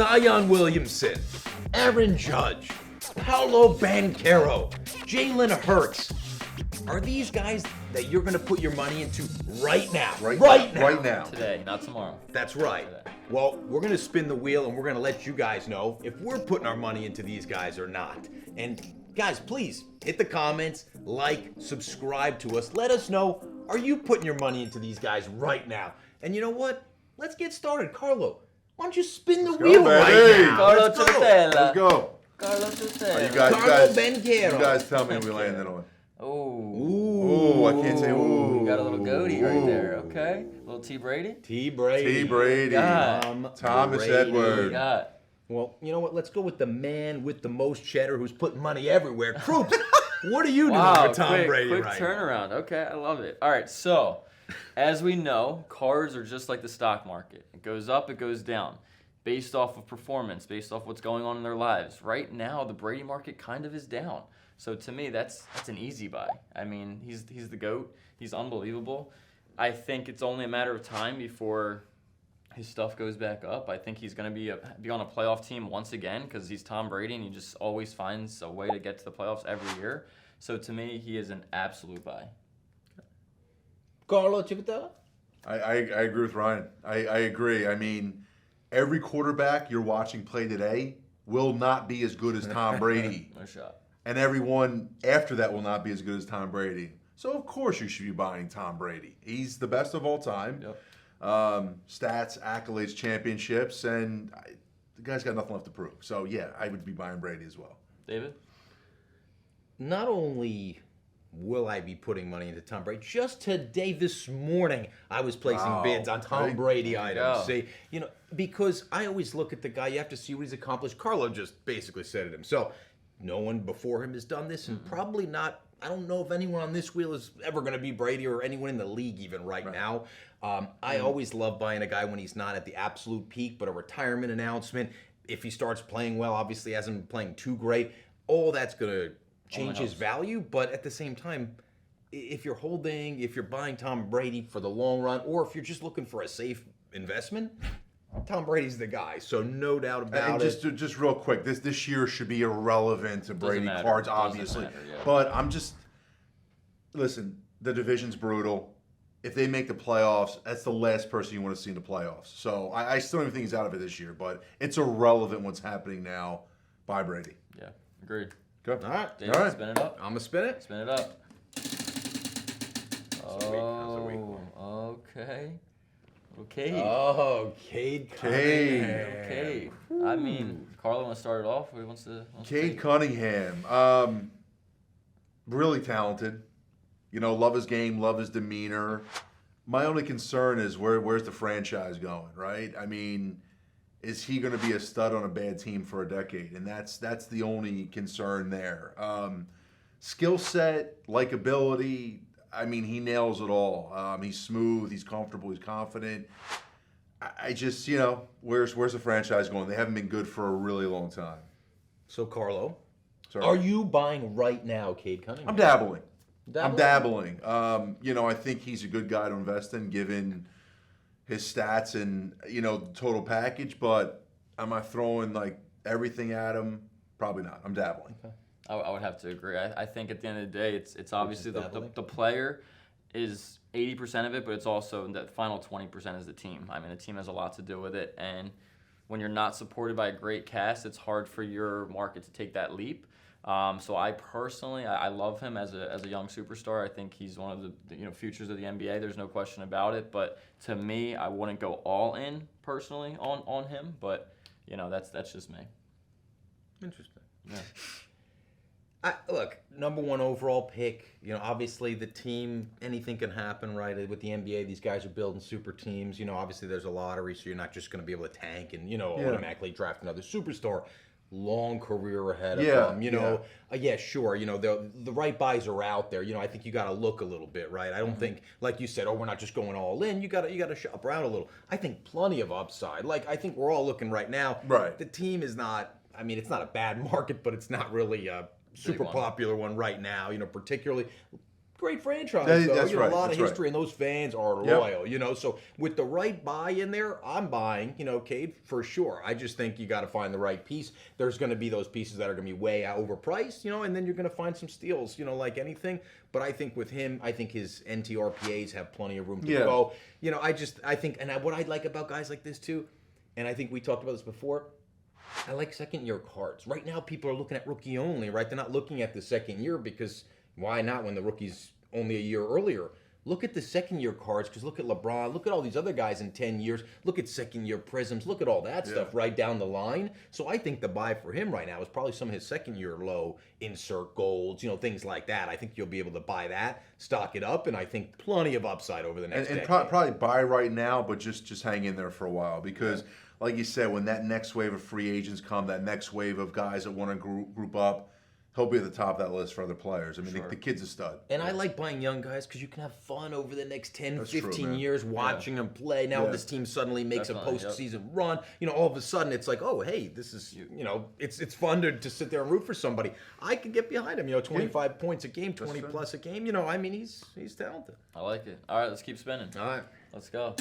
Zion Williamson, Aaron Judge, Paulo Banchero, Jalen Hurts. Are these guys that you're going to put your money into right now? Right now. Today, not tomorrow. That's right. Today. Well, we're going to spin the wheel and we're going to let you guys know if we're putting our money into these guys or not. And guys, please hit the comments, like, subscribe to us. Let us know, are you putting your money into these guys right now? And you know what? Let's get started. Carlo, why don't you spin the wheel right now? Carlo Civitella. Let's go. Carlo Civitella. Carlo Banchero. You guys tell me we landed on. Ooh, I can't say ooh. You got a little goatee right there. Okay. Little T. Brady. T. Brady. Thomas Edwards. Well, you know what? Let's go with the man with the most cheddar who's putting money everywhere. Krupa, what are you doing with Tom Brady quick right turnaround. Okay, I love it. All right, so as we know, cars are just like the stock market. It goes up, it goes down, based off of performance, based off what's going on in their lives. Right now, the Brady market kind of is down. So to me, that's an easy buy. I mean, he's the GOAT. He's unbelievable. I think it's only a matter of time before his stuff goes back up. I think he's going to be on a playoff team once again because he's Tom Brady and he just always finds a way to get to the playoffs every year. So to me, he is an absolute buy. Carlo Civitella? I agree with Ryan. I agree. I mean, every quarterback you're watching play today will not be as good as Tom Brady. No shot. And everyone after that will not be as good as Tom Brady. So, of course, you should be buying Tom Brady. He's the best of all time. Yep. Stats, accolades, championships, and the guy's got nothing left to prove. So, yeah, I would be buying Brady as well. David? Not only will I be putting money into Tom Brady, just today, this morning, I was placing bids on Tom Brady items. See, because I always look at the guy, you have to see what he's accomplished. Carlo just basically said it himself. No one before him has done this, and probably not. I don't know if anyone on this wheel is ever going to be Brady or anyone in the league even right now. I always love buying a guy when he's not at the absolute peak, but a retirement announcement. If he starts playing well, obviously hasn't been playing too great, all that's going to change his value. But at the same time, if you're buying Tom Brady for the long run, or if you're just looking for a safe investment, Tom Brady's the guy, so no doubt about it. And just real quick, this year should be irrelevant to Brady cards, obviously. But listen, the division's brutal. If they make the playoffs, that's the last person you want to see in the playoffs. So I still don't even think he's out of it this year, but it's irrelevant what's happening now by Brady. Yeah, agreed. Good. All right. David, All right. spin it up. I'm going to spin it. Spin it up. Okay. Okay. Oh, Cade Cunningham. Okay. I mean, Carlo wants to start it off. Who wants to? Cade Cunningham, really talented. Love his game, love his demeanor. My only concern is where's the franchise going, right? I mean, is he going to be a stud on a bad team for a decade? And that's the only concern there. Skill set, likability. I mean, he nails it all. He's smooth, he's comfortable, he's confident. I just, where's the franchise going? They haven't been good for a really long time. So, Carlo, Sorry. are you buying right now, Cade Cunningham? I'm dabbling. I think he's a good guy to invest in, given his stats and, the total package. But am I throwing, everything at him? Probably not. I'm dabbling. Okay. I would have to agree. I think at the end of the day, it's obviously the player is 80% of it, but it's also the final 20% is the team. I mean, the team has a lot to do with it, and when you're not supported by a great cast, it's hard for your market to take that leap. So I personally, I love him as a young superstar. I think he's one of the futures of the NBA. There's no question about it. But to me, I wouldn't go all in personally on him. But that's just me. Interesting. Yeah. Look, number one overall pick. Obviously the team, anything can happen, right? With the NBA, these guys are building super teams. Obviously there's a lottery, so you're not just going to be able to tank and automatically draft another superstar. Long career ahead of them. Yeah, sure. The right buys are out there. I think you got to look a little bit, right? I don't think, like you said, we're not just going all in. You got to shop around a little. I think plenty of upside. I think we're all looking right now. Right. The team is not. I mean, it's not a bad market, but it's not really a super popular one right now. Particularly great franchise. That's though. right. A lot That's of right. history, and those fans are Yep. loyal. So with the right buy in there, I'm buying. Cade for sure. I just think you got to find the right piece. There's going to be those pieces that are going to be way overpriced. And then you're going to find some steals. Like anything. But I think with him, I think his NTRPAs have plenty of room to go. I think, and what I like about guys like this too, and I think we talked about this before. I like second-year cards. Right now, people are looking at rookie only, right? They're not looking at the second year because why not when the rookie's only a year earlier? Look at the second-year cards because look at LeBron. Look at all these other guys in 10 years. Look at second-year prisms. Look at all that stuff right down the line. So I think the buy for him right now is probably some of his second-year low insert golds, things like that. I think you'll be able to buy that, stock it up, and I think plenty of upside over the next And decade. probably buy right now, but just hang in there for a while because, like you said, when that next wave of free agents come, that next wave of guys that want to group up, he'll be at the top of that list for other players. I mean, the kid's a stud. And I like buying young guys because you can have fun over the next 10, That's 15 true, years watching them play. Now this team suddenly makes Definitely, a postseason run. All of a sudden it's like, oh, hey, this is, it's fun to sit there and root for somebody. I could get behind him, 25 points a game, 20 plus a game. He's talented. I like it. All right, let's keep spinning. All right. Let's go.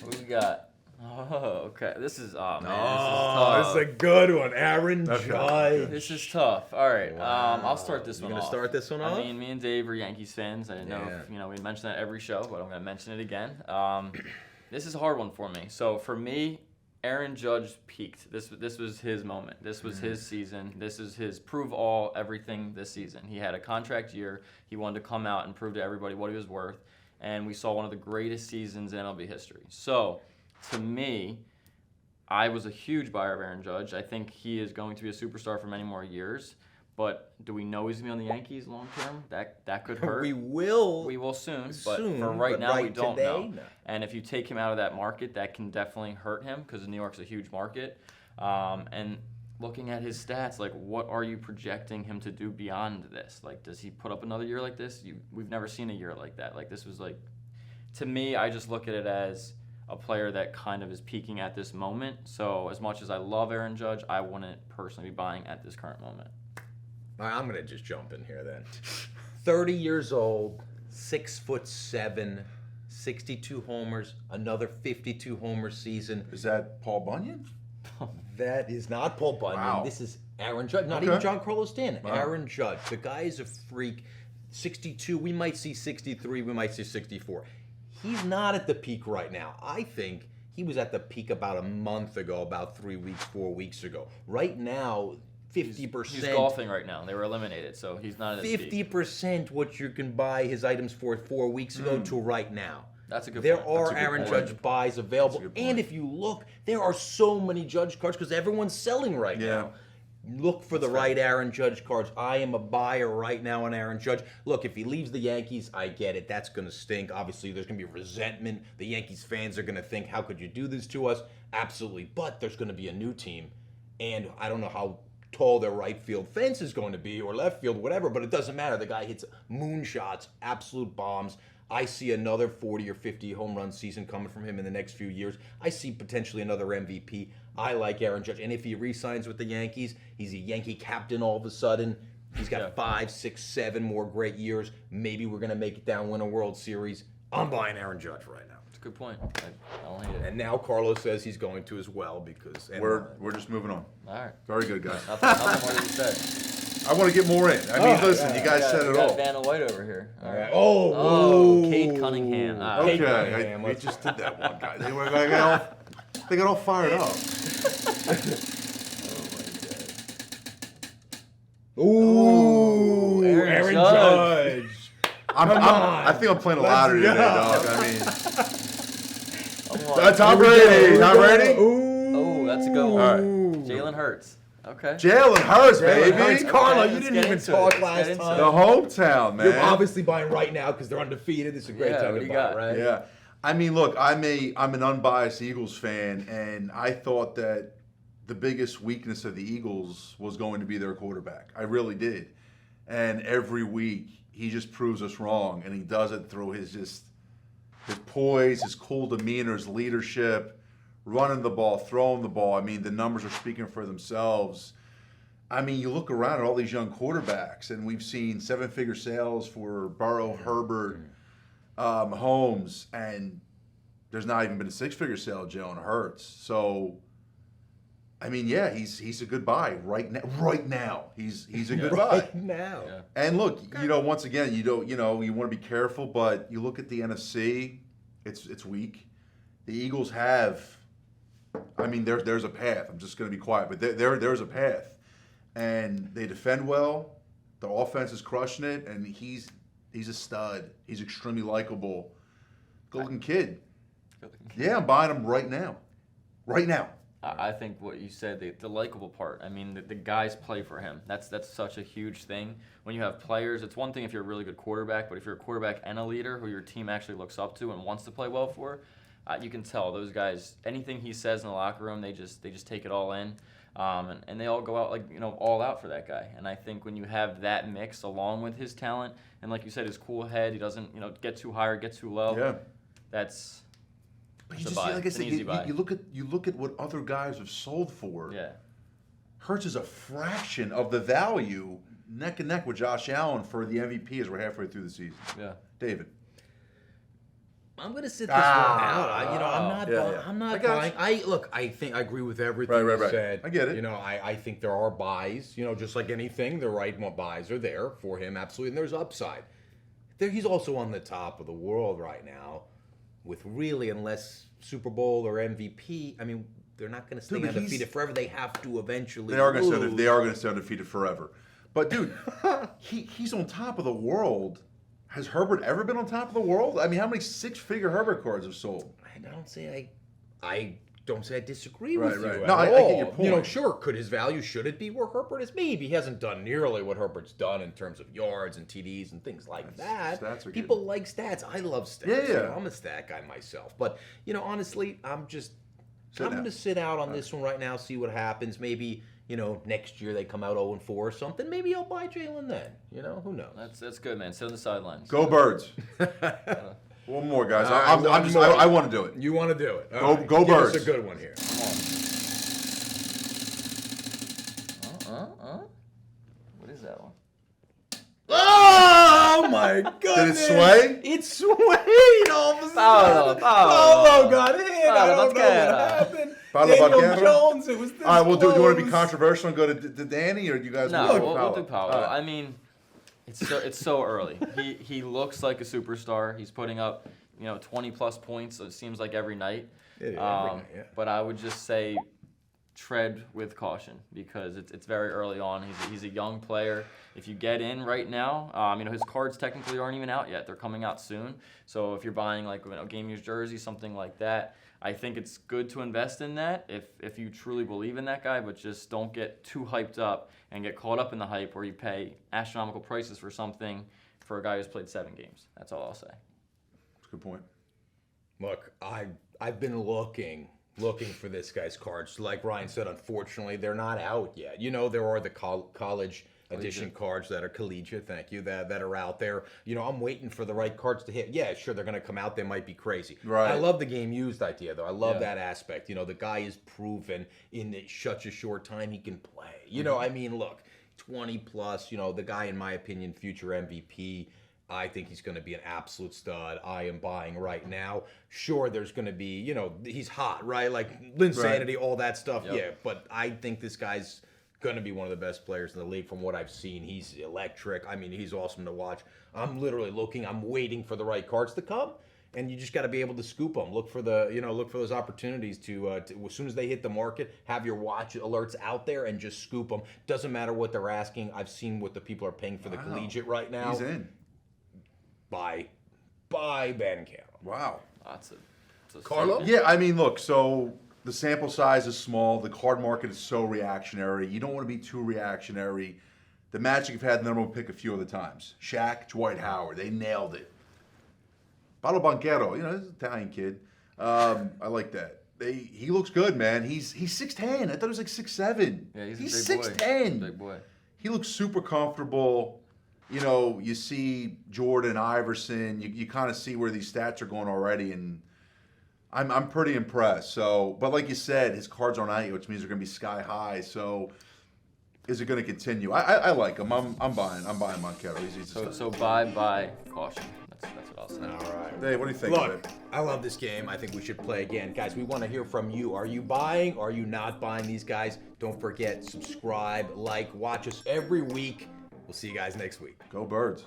What do we got? Oh, okay. This is man. This is a good one. Aaron Judge. This is tough. All right. Wow. I'll start this one You off. gonna start this one off? I mean, me and Dave are Yankees fans. I didn't know if, we mention that every show, but I'm going to mention it again. This is a hard one for me. So for me, Aaron Judge peaked. This was his moment. This was his season. This is his prove all everything this season. He had a contract year. He wanted to come out and prove to everybody what he was worth. And we saw one of the greatest seasons in MLB history. So to me, I was a huge buyer of Aaron Judge. I think he is going to be a superstar for many more years. But do we know he's going to be on the Yankees long term? That could hurt. We will. We will soon. But for right now, we don't know. No. And if you take him out of that market, that can definitely hurt him because New York's a huge market. And looking at his stats, like, what are you projecting him to do beyond this? Like, does he put up another year like this? We've never seen a year like that. Like, this was like, to me, I just look at it as a player that kind of is peaking at this moment. So as much as I love Aaron Judge, I wouldn't personally be buying at this current moment. All right, I'm going to just jump in here then. 30 years old, 6'7", 62 homers, another 52 homer season. Is that Paul Bunyan? That is not Paul Bunyan. Wow. This is Aaron Judge. Not even John Carlos Stanton. Wow. Aaron Judge. The guy is a freak. 62, we might see 63, we might see 64. He's not at the peak right now. I think he was at the peak about a month ago, about 3 weeks, 4 weeks ago. Right now, 50%. He's golfing right now. They were eliminated, so he's not at his peak. 50% what you can buy his items for 4 weeks ago to right now. That's a good There point. are Aaron Judge buys available. And if you look, there are so many Judge cards because everyone's selling right now. Look for the right Aaron Judge cards. I am a buyer right now on Aaron Judge. Look, if he leaves the Yankees, I get it. That's going to stink. Obviously, there's going to be resentment. The Yankees fans are going to think, how could you do this to us? Absolutely. But there's going to be a new team. And I don't know how tall their right field fence is going to be or left field, whatever, but it doesn't matter. The guy hits moonshots, absolute bombs. I see another 40 or 50 home run season coming from him in the next few years. I see potentially another MVP. I like Aaron Judge. And if he re-signs with the Yankees, he's a Yankee captain all of a sudden. He's got 5, 6, 7 more great years. Maybe we're going to make it down, win a World Series. I'm buying Aaron Judge right now. That's a good point. I don't hate it. And now Carlos says he's going to as well because... We're just moving on. All right. Very good, guys. Nothing more to be said. I want to get more in. I mean, listen, you guys said it all. Vanna White over here. All right. Oh, Cade Cunningham. Okay, Cade Cunningham. we just did that one, guy. They got all fired up. Ooh, Aaron Judge. I think I'm playing a lottery today, dog. I mean, Come on. Tom Brady. Tom Brady. Oh, that's a good one. All right. Jalen Hurts. Okay. Jalen Hurts, baby. Hurts. Carlo, Okay, you let's didn't get even into talk it. last Let's get time. The hometown, man. You're obviously buying right now because they're undefeated. It's a great Yeah, time what to do buy, you got? right? Yeah. I mean, look, I'm an unbiased Eagles fan, and I thought that the biggest weakness of the Eagles was going to be their quarterback. I really did. And every week, he just proves us wrong, and he does it through his poise, his cool demeanor, his leadership, running the ball, throwing the ball. I mean, the numbers are speaking for themselves. I mean, you look around at all these young quarterbacks, and we've seen 7-figure sales for Burrow, Herbert, Holmes, and there's not even been a 6-figure sale of Jalen Hurts. So, I mean, yeah, he's a good buy right now. Right now, he's a good buy. Right now. Yeah. And look, once again, you want to be careful, but you look at the NFC, it's weak. The Eagles have, I mean, there's a path. I'm just going to be quiet, but there's a path. And they defend well. The offense is crushing it, and he's a stud. He's extremely likable. Good-looking kid. Yeah, I'm buying him right now. Right now. I think what you said, the likable part. I mean, the guys play for him. That's such a huge thing. When you have players, it's one thing if you're a really good quarterback, but if you're a quarterback and a leader who your team actually looks up to and wants to play well for, you can tell those guys. Anything he says in the locker room, they just take it all in. And they all go out all out for that guy. And I think when you have that mix along with his talent and like you said, his cool head, he doesn't get too high or get too low. Yeah. That's But a you just buy. like I It's an said, easy buy. you look at what other guys have sold for. Yeah. Hurts is a fraction of the value, neck and neck with Josh Allen for the MVP as we're halfway through the season. Yeah. David. I'm gonna sit this one out. I'm not I got buying. you. I think I agree with everything Right. you said. I get it. I think there are buys. Just like anything, the right buys are there for him, absolutely, and there's upside. He's also on the top of the world right now, with really, unless Super Bowl or MVP. I mean, they're not going to stay Dude, but undefeated forever. They have to eventually. They are going lose. to stay undefeated forever. But dude, he's on top of the world. Has Herbert ever been on top of the world? I mean, how many 6-figure Herbert cards have sold? I don't say I disagree with you. No, at I all. get your point. Sure, could his value, should it be where Herbert is? Maybe. He hasn't done nearly what Herbert's done in terms of yards and TDs and things like that. Stats are People like stats. I love stats. Yeah. I'm a stat guy myself. But, honestly, I'm out. going to sit out on this one right now, see what happens. Maybe, next year they come out 0-4 or something. Maybe I'll buy Jalen then. Who knows? That's good, man. Sit on the sidelines. Go Birds. One more, guys. I want to do it. You want to do it. Go- All right. go Give us Birds. a good one here. What is that one? Oh my goodness! Did it sway? It swayed all of a sudden. Paulo got hit. I don't know what happened. Paulo Daniel Banchero? Jones. It was this All right, well, do you want to be close. controversial and go to Danny, or do you guys No, want to we'll do Paulo. All right. I mean, it's so early. He looks like a superstar. He's putting up 20 plus points. It seems like every night. Yeah, every night, yeah. But I would just say tread with caution because it's very early on. He's a young player. If you get in right now, his cards technically aren't even out yet. They're coming out soon. So if you're buying like game used jersey, something like that, I think it's good to invest in that if you truly believe in that guy, but just don't get too hyped up and get caught up in the hype where you pay astronomical prices for something for a guy who's played 7 games. That's all I'll say. That's a good point. Look, I've been looking for this guy's cards. Like Ryan said, unfortunately, they're not out yet. There are the college edition cards that are collegiate, thank you, that are out there. I'm waiting for the right cards to hit. Yeah, sure, they're going to come out. They might be crazy. Right. I love the game used idea, though. I love that aspect. The guy is proven in such a short time he can play. Look, 20 plus, the guy, in my opinion, future MVP. I think he's going to be an absolute stud. I am buying right now. Sure, there's going to be, he's hot, right? Like Linsanity, all that stuff. Yep. Yeah, but I think this guy's going to be one of the best players in the league from what I've seen. He's electric. He's awesome to watch. I'm literally looking. I'm waiting for the right cards to come, and you just got to be able to scoop them. Look for those opportunities to as soon as they hit the market, have your watch alerts out there and just scoop them. Doesn't matter what they're asking. I've seen what the people are paying for the collegiate right now. He's in. Buy Ben Carroll. Wow. That's a Carlo? Yeah, look, so the sample size is small. The card market is so reactionary. You don't want to be too reactionary. The Magic have had the number one pick a few other times. Shaq, Dwight Howard, they nailed it. Paulo Banchero, this is an Italian kid. I like that. He looks good, man. He's 6'10". I thought he was like 6'7". Yeah, he's a big 6'10". boy. Big boy. He looks super comfortable. You see Jordan, Iverson. You kind of see where these stats are going already, and I'm pretty impressed. So, but like you said, his cards aren't out yet, which means they're going to be sky high. So, is it going to continue? I like him. I'm buying Montero. He's a So buy caution. That's what I'll say. All right. Hey, what do you think? Look, Dave? I love this game. I think we should play again. Guys, we want to hear from you. Are you buying? Are you not buying these guys? Don't forget, subscribe, like, watch us every week. We'll see you guys next week. Go Birds.